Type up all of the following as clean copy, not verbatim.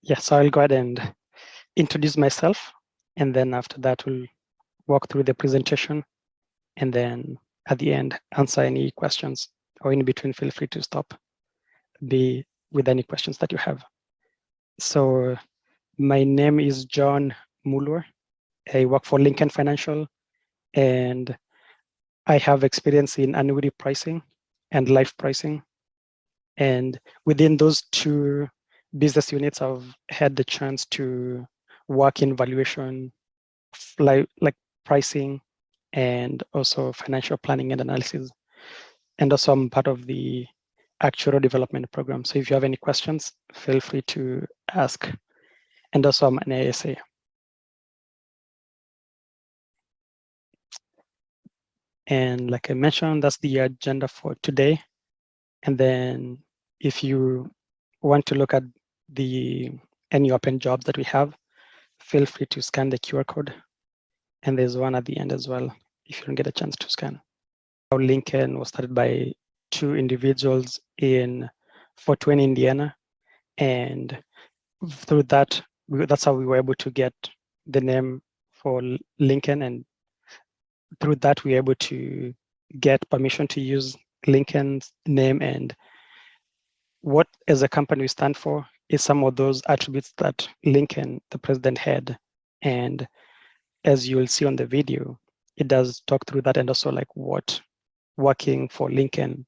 Yeah, so I'll go ahead and introduce myself, and then after that, we'll walk through the presentation, and then at the end, answer any questions, or in between, feel free to stop with any questions that you have. So my name is John Mulwer. I work for Lincoln Financial, and I have experience in annuity pricing and life pricing. And within those two business units, I've had the chance to work in valuation, like pricing, and also financial planning and analysis. And also I'm part of the actuarial development program. So if you have any questions, feel free to ask. And also I'm an ASA. And like I mentioned, that's the agenda for today. And then if you want to look at any open jobs that we have, feel free to scan the QR code. And there's one at the end as well, if you don't get a chance to scan. Our Lincoln was started by two individuals in Fort Wayne, Indiana. And through that, that's how we were able to get the name for Lincoln. And through that, we were able to get permission to use Lincoln's name. And what as a company we stand for is some of those attributes that Lincoln, the president, had. And as you will see on the video, it does talk through that, and also like what working for Lincoln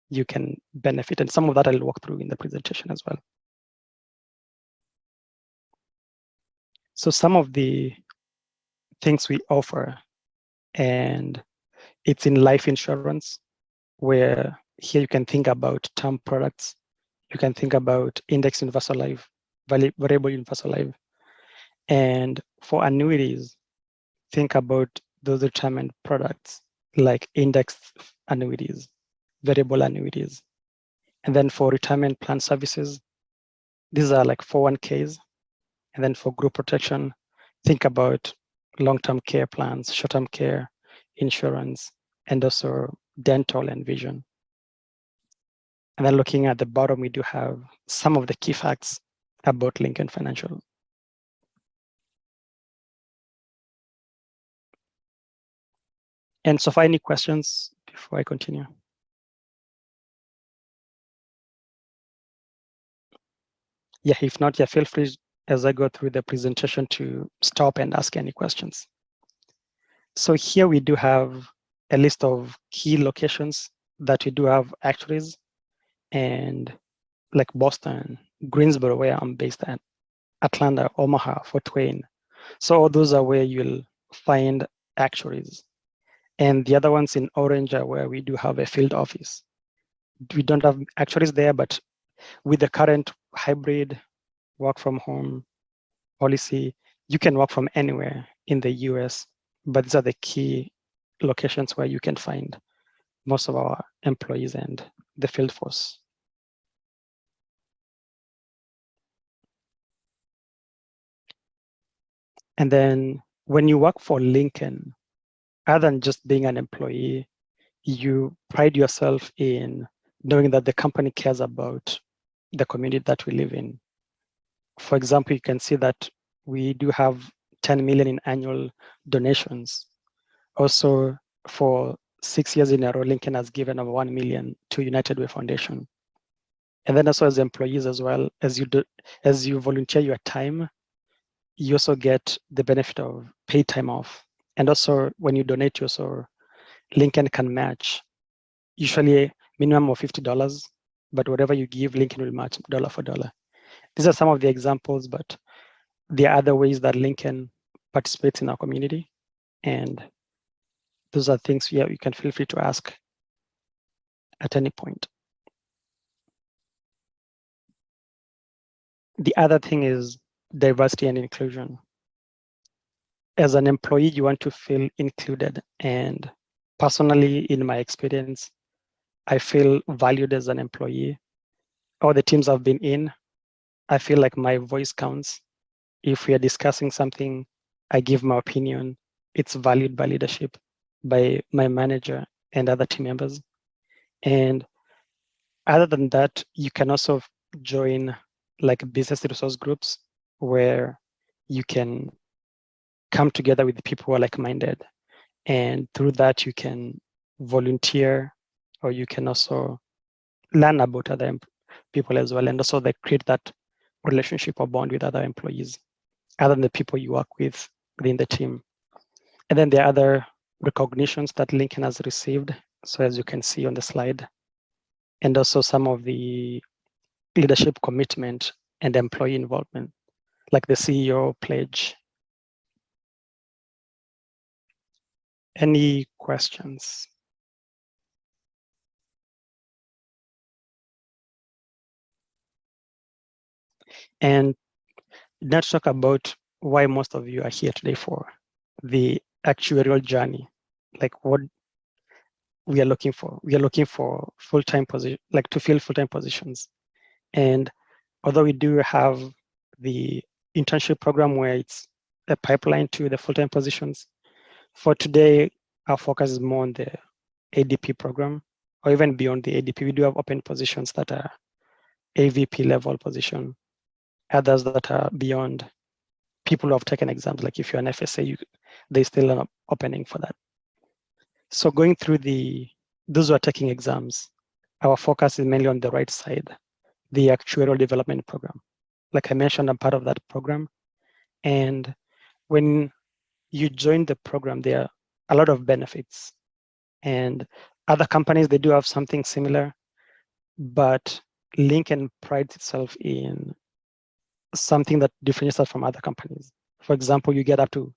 you can benefit. And some of that I'll walk through in the presentation as well. So some of the things we offer, and it's in life insurance, where here you can think about term products. You can think about index universal life, variable universal life. And for annuities, think about those retirement products like index annuities, variable annuities. And then for retirement plan services, these are like 401ks. And then for group protection, think about long-term care plans, short-term care, insurance, and also dental and vision. And then looking at the bottom, we do have some of the key facts about Lincoln Financial. And so far, any questions before I continue? Yeah, if not, yeah, feel free as I go through the presentation to stop and ask any questions. So here we do have a list of key locations that we do have actuaries, and like Boston, Greensboro, where I'm based at, Atlanta, Omaha, Fort Wayne. So all those are where you'll find actuaries. And the other ones in orange are where we do have a field office. We don't have actuaries there, but with the current hybrid work from home policy, you can work from anywhere in the US, but these are the key locations where you can find most of our employees and the field force. And then when you work for Lincoln, other than just being an employee, you pride yourself in knowing that the company cares about the community that we live in. For example, you can see that we do have 10 million in annual donations. Also, for 6 years in a row, Lincoln has given over 1 million to United Way Foundation. And then also as employees as well, as you volunteer your time, you also get the benefit of paid time off. And also when you donate, Lincoln can match usually a minimum of $50, but whatever you give, Lincoln will match dollar for dollar. These are some of the examples, but there are other ways that Lincoln participates in our community. And those are things you can feel free to ask at any point. The other thing is diversity and inclusion. As an employee, you want to feel included. And personally, in my experience, I feel valued as an employee. All the teams I've been in, I feel like my voice counts. If we are discussing something, I give my opinion. It's valued by leadership, by my manager and other team members. And other than that, you can also join like business resource groups where you can come together with people who are like-minded. And through that, you can volunteer, or you can also learn about other people as well. And also they create that relationship or bond with other employees, other than the people you work with within the team. And then there are other recognitions that Lincoln has received. So as you can see on the slide, and also some of the leadership commitment and employee involvement, like the CEO pledge. Any questions? And let's talk about why most of you are here today for the actuarial journey, like what we are looking for. We are looking for full-time position, like to fill full-time positions. And although we do have the internship program where it's a pipeline to the full-time positions, for today, our focus is more on the ADP program, or even beyond the ADP. We do have open positions that are AVP level position, others that are beyond. People who have taken exams, like if you're an FSA, there's still an opening for that. So going through those who are taking exams, our focus is mainly on the right side, the actuarial development program. Like I mentioned, I'm part of that program. And when you join the program, there are a lot of benefits. And other companies, they do have something similar, but Lincoln prides itself in something that differentiates us from other companies. For example, you get up to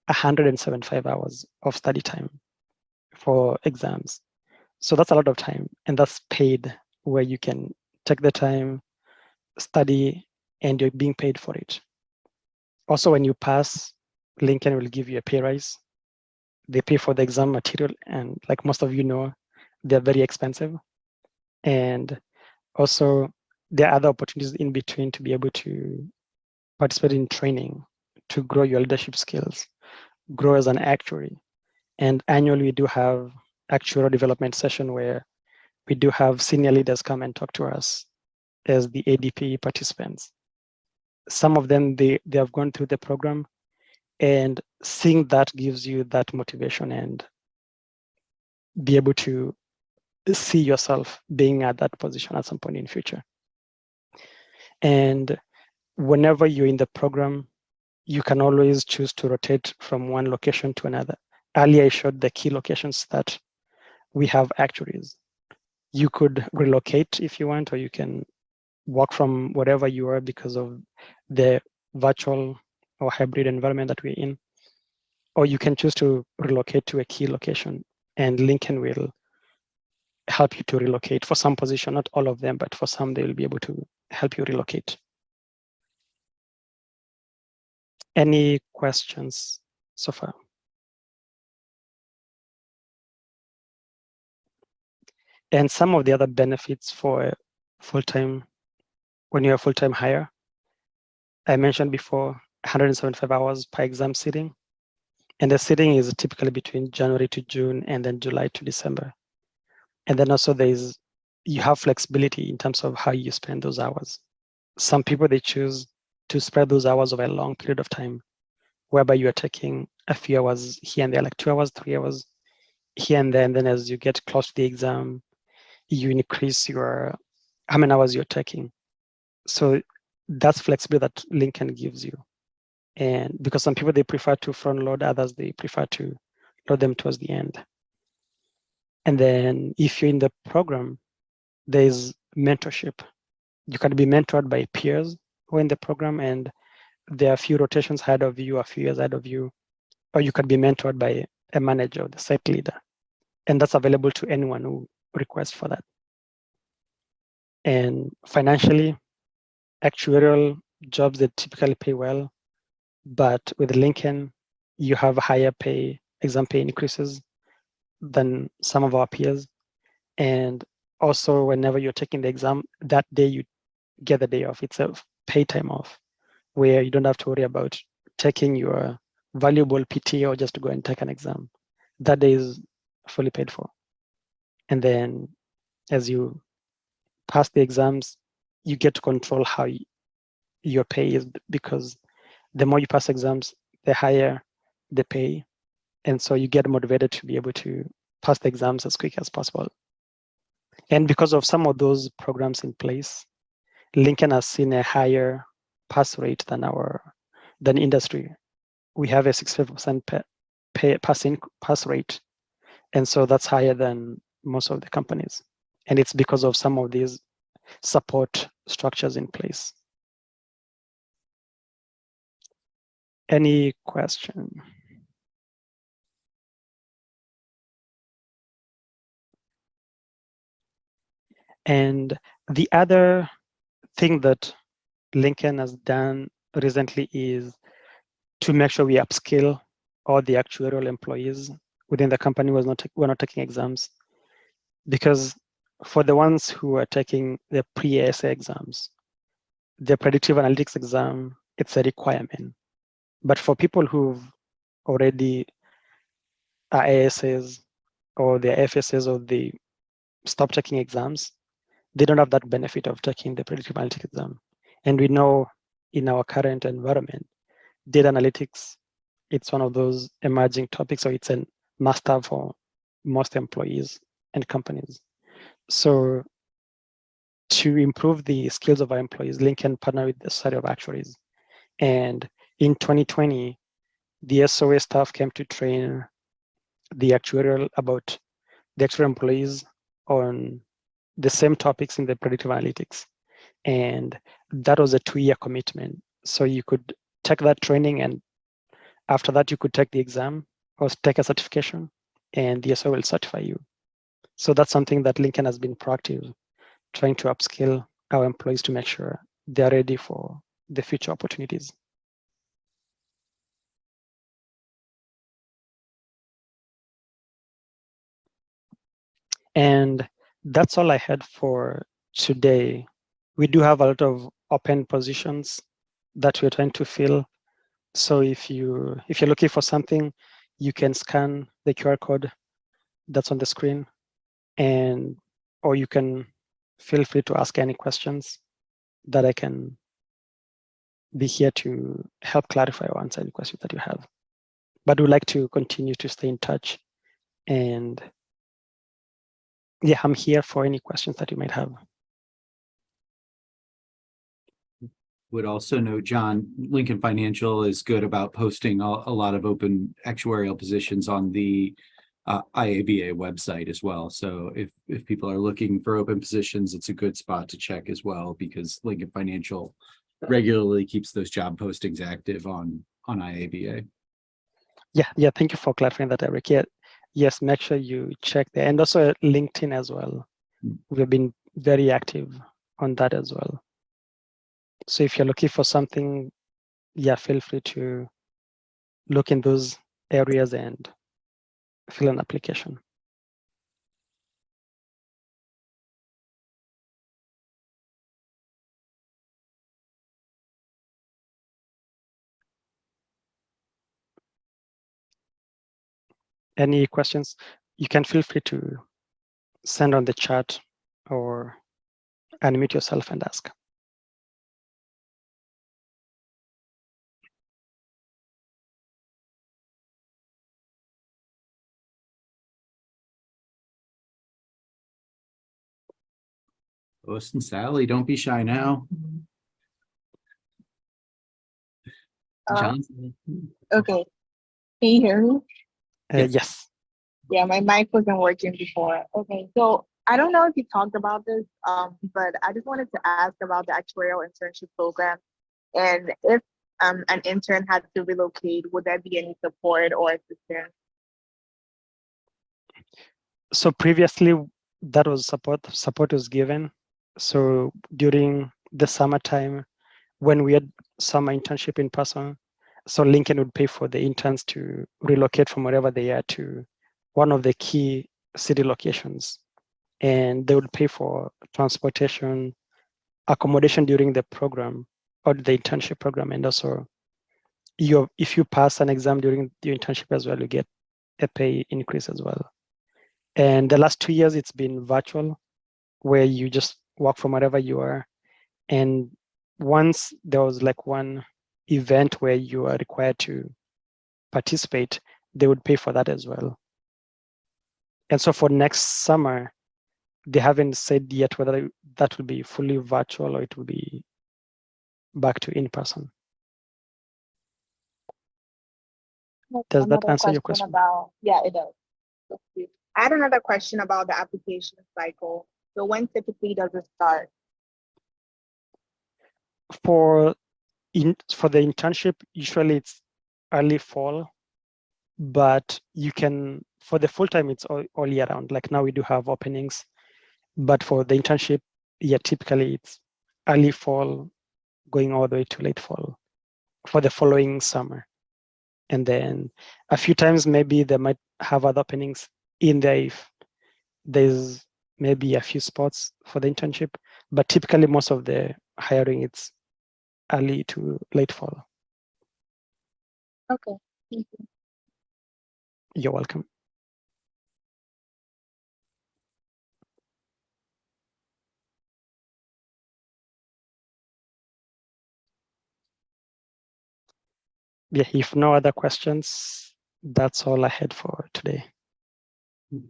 175 hours of study time for exams. So that's a lot of time, and that's paid, where you can take the time, study, and you're being paid for it. Also, when you pass, Lincoln will give you a pay rise. They pay for the exam material, and like most of you know, they're very expensive. And also, there are other opportunities in between to be able to participate in training, to grow your leadership skills, grow as an actuary. And annually, we do have actuarial development session where we do have senior leaders come and talk to us as the ADP participants. Some of them, they have gone through the program, and seeing that gives you that motivation and be able to see yourself being at that position at some point in future. And whenever you're in the program, you can always choose to rotate from one location to another. Earlier, I showed the key locations that we have actuaries. You could relocate if you want, or you can work from wherever you are because of the virtual or hybrid environment that we're in. Or you can choose to relocate to a key location, and Lincoln will help you to relocate for some position, not all of them, but for some, they will be able to help you relocate. Any questions so far? And some of the other benefits for full-time, when you're a full-time hire, I mentioned before, 175 hours per exam sitting. And the sitting is typically between January to June and then July to December. And then also you have flexibility in terms of how you spend those hours. Some people, they choose to spread those hours over a long period of time, whereby you are taking a few hours here and there, like 2 hours, 3 hours here and there. And then as you get close to the exam, you increase how many hours you're taking. So that's flexibility that Lincoln gives you. And because some people, they prefer to front load, others, they prefer to load them towards the end. And then if you're in the program, there's mentorship. You can be mentored by peers who are in the program, and there are a few rotations ahead of you, a few years ahead of you, or you can be mentored by a manager or the site leader. And that's available to anyone who requests for that. And financially, actuarial jobs, they typically pay well, but with Lincoln, you have higher exam pay increases than some of our peers. And also, whenever you're taking the exam, that day you get the day off. It's a pay time off, where you don't have to worry about taking your valuable PTO just to go and take an exam. That day is fully paid for. And then as you pass the exams, you get to control how your pay is, because the more you pass exams, the higher the pay. And so you get motivated to be able to pass the exams as quick as possible. And because of some of those programs in place, Lincoln has seen a higher pass rate than industry. We have a 65% pass rate. And so that's higher than most of the companies. And it's because of some of these support structures in place. Any question? And the other thing that Lincoln has done recently is to make sure we upskill all the actuarial employees within the company. We're not taking exams, because for the ones who are taking the pre-ASA exams, the predictive analytics exam, it's a requirement. But for people who've already are ASAs or they're FSAs or they stop taking exams, they don't have that benefit of taking the predictive analytics exam. And we know in our current environment, data analytics, it's one of those emerging topics, so it's a must-have for most employees and companies. So to improve the skills of our employees, Lincoln partnered with the Society of Actuaries. And in 2020, the SOA staff came to train the actuarial employees on the same topics in the predictive analytics. And that was a 2-year commitment. So you could take that training, and after that, you could take the exam or take a certification, and the SO will certify you. So that's something that Lincoln has been proactive, trying to upskill our employees to make sure they're ready for the future opportunities. And that's all I had for today. We do have a lot of open positions that we're trying to fill. So if you're looking for something, you can scan the QR code that's on the screen, or you can feel free to ask any questions that I can be here to help clarify or answer any questions that you have. But we'd like to continue to stay in touch. And yeah, I'm here for any questions that you might have. Would also note, John, Lincoln Financial is good about posting a lot of open actuarial positions on the IABA website as well. So if people are looking for open positions, it's a good spot to check as well, because Lincoln Financial regularly keeps those job postings active on IABA. Yeah, thank you for clarifying that, Eric. Yeah, yes, make sure you check there. And also LinkedIn as well. We've been very active on that as well. So if you're looking for something, yeah, feel free to look in those areas and fill an application. Any questions, you can feel free to send on the chat or unmute yourself and ask. Lois and Sally, don't be shy now. Johnson. Okay. Can you hear me? Yes. Yeah, my mic wasn't working before. Okay, so I don't know if you talked about this, but I just wanted to ask about the actuarial internship program. And if an intern had to relocate, would there be any support or assistance? So previously, that was support was given. So during the summertime, when we had summer internship in person, so Lincoln would pay for the interns to relocate from wherever they are to one of the key city locations. And they would pay for transportation, accommodation during the program or the internship program. And also, if you pass an exam during your internship as well, you get a pay increase as well. And the last 2 years, it's been virtual, where you just work from wherever you are. And once there was like one event where you are required to participate, they would pay for that as well. And so for next summer, they haven't said yet whether that will be fully virtual or it will be back to in-person. Does that answer your question? Yeah, it does. I had another question about the application cycle. So when typically does it start? For the internship, usually it's early fall, but you can, for the full-time, it's all year round. Like now we do have openings, but for the internship, yeah, typically it's early fall going all the way to late fall for the following summer. And then a few times maybe they might have other openings in there if there's maybe a few spots for the internship, but typically most of the hiring it's early to late fall. Okay, thank you. You're welcome. Yeah, if no other questions, that's all I had for today.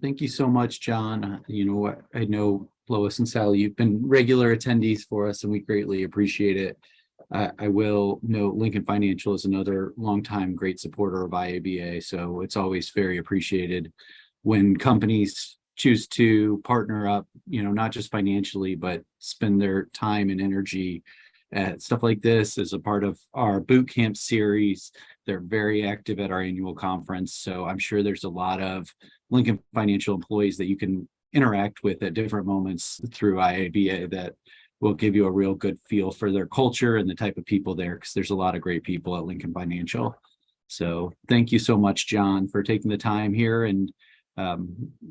Thank you so much, John. You know what? I know Lois and Sally, you've been regular attendees for us and we greatly appreciate it. I will note Lincoln Financial is another longtime great supporter of IABA. So it's always very appreciated when companies choose to partner up, you know, not just financially, but spend their time and energy at stuff like this as a part of our boot camp series. They're very active at our annual conference. So I'm sure there's a lot of Lincoln Financial employees that you can interact with at different moments through IABA that will give you a real good feel for their culture and the type of people there, because there's a lot of great people at Lincoln Financial. So thank you so much, John, for taking the time here, and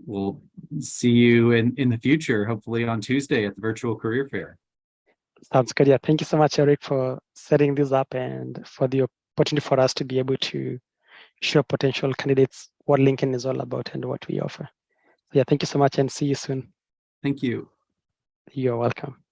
we'll see you in the future, hopefully on Tuesday at the virtual career fair. Sounds good. Yeah, thank you so much, Eric, for setting this up and for the opportunity for us to be able to show potential candidates what Lincoln is all about and what we offer. Yeah, thank you so much and see you soon. Thank you. You're welcome.